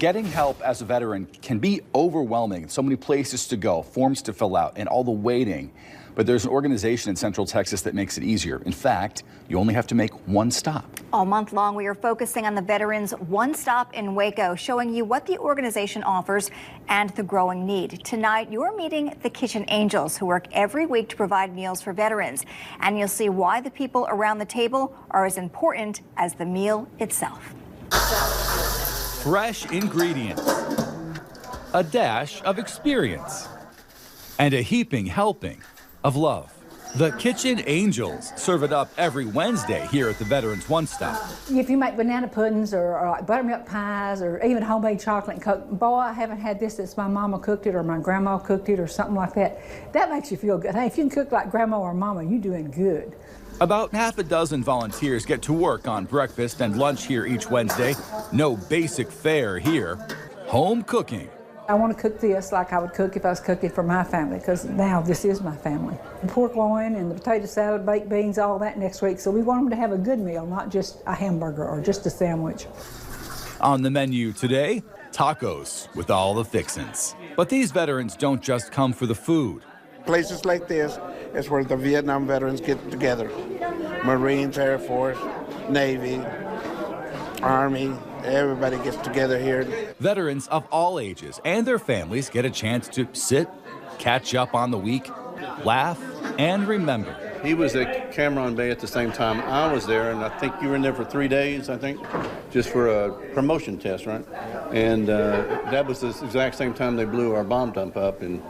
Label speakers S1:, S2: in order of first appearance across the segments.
S1: Getting help as a veteran can be overwhelming. So many places to go, forms to fill out, and all the waiting. But there's an organization in Central Texas that makes it easier. In fact, you only have to make one stop.
S2: All month long, we are focusing on the Veterans One Stop in Waco, showing you what the organization offers and the growing need. Tonight, you're meeting the Kitchen Angels, who work every week to provide meals for veterans. And you'll see why the people around the table are as important as the meal itself.
S3: Fresh ingredients, a dash of experience, and a heaping helping of love. The Kitchen Angels serve it up every Wednesday here at the Veterans One Stop.
S4: If you make banana puddings or buttermilk pies or even homemade chocolate and coke, boy, I haven't had this since my mama cooked it or my grandma cooked it or something like that. That makes you feel good. Hey, if you can cook like grandma or mama, you're doing good.
S3: About half a dozen volunteers get to work on breakfast and lunch here each Wednesday. No basic fare here. Home cooking.
S4: I want to cook this like I would cook if I was cooking for my family, because now this is my family. The pork loin and the potato salad, baked beans, all that next week. So we want them to have a good meal, not just a hamburger or just a sandwich.
S3: On the menu today, tacos with all the fixins. But these veterans don't just come for the food.
S5: Places like this is where the Vietnam veterans get together. Marines, Air Force, Navy, Army, everybody gets together here.
S3: Veterans of all ages and their families get a chance to sit, catch up on the week, laugh, and remember.
S6: He was at Cameron Bay at the same time I was there, and I think you were in there for 3 days, I think, just for a promotion test, right? And that was the exact same time they blew our bomb dump up, and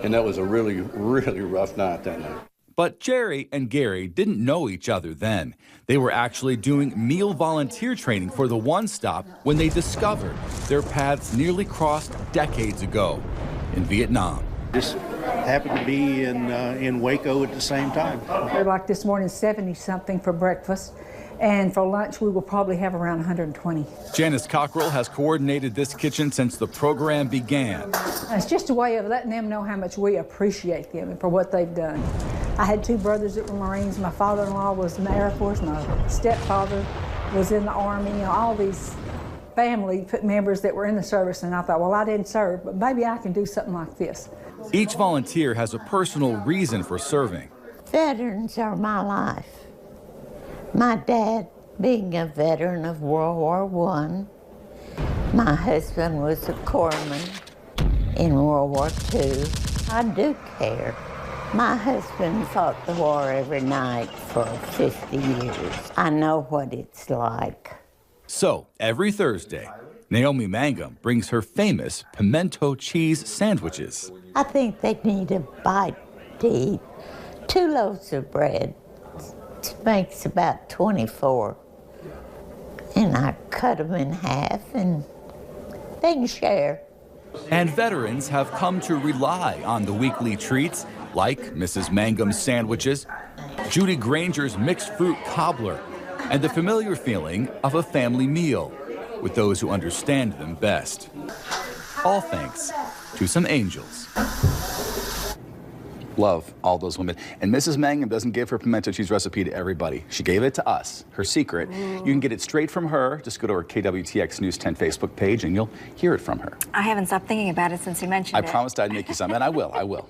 S6: that was a really, really rough night that night.
S3: But Jerry and Gary didn't know each other then. They were actually doing meal volunteer training for the One Stop when they discovered their paths nearly crossed decades ago in Vietnam.
S7: Just happened to be in Waco at the same time.
S4: Like this morning, 70-something for breakfast. And for lunch, we will probably have around 120.
S3: Janice Cockrell has coordinated this kitchen since the program began.
S4: It's just a way of letting them know how much we appreciate them and for what they've done. I had two brothers that were Marines. My father-in-law was in the Air Force. My stepfather was in the Army. You know, all these family members that were in the service. And I thought, well, I didn't serve, but maybe I can do something like this.
S3: Each volunteer has a personal reason for serving.
S8: Veterans are my life. My dad being a veteran of World War I. My husband was a corpsman in World War II. I do care. My husband fought the war every night for 50 years. I know what it's like.
S3: So, every Thursday, Naomi Mangum brings her famous pimento cheese sandwiches.
S8: I think they need a bite to eat. 2 loaves of bread. It makes about 24. And I cut them in half and they can share.
S3: And veterans have come to rely on the weekly treats like Mrs. Mangum's sandwiches, Judy Granger's mixed fruit cobbler, and the familiar feeling of a family meal with those who understand them best. All thanks to some angels.
S1: Love all those women. And Mrs. Mangum doesn't give her pimento cheese recipe to everybody. She gave it to us, her secret. You can get it straight from her. Just go to our KWTX News 10 Facebook page and you'll hear it from her.
S2: I haven't stopped thinking about it since you mentioned it.
S1: I promised I'd make you some, and I will.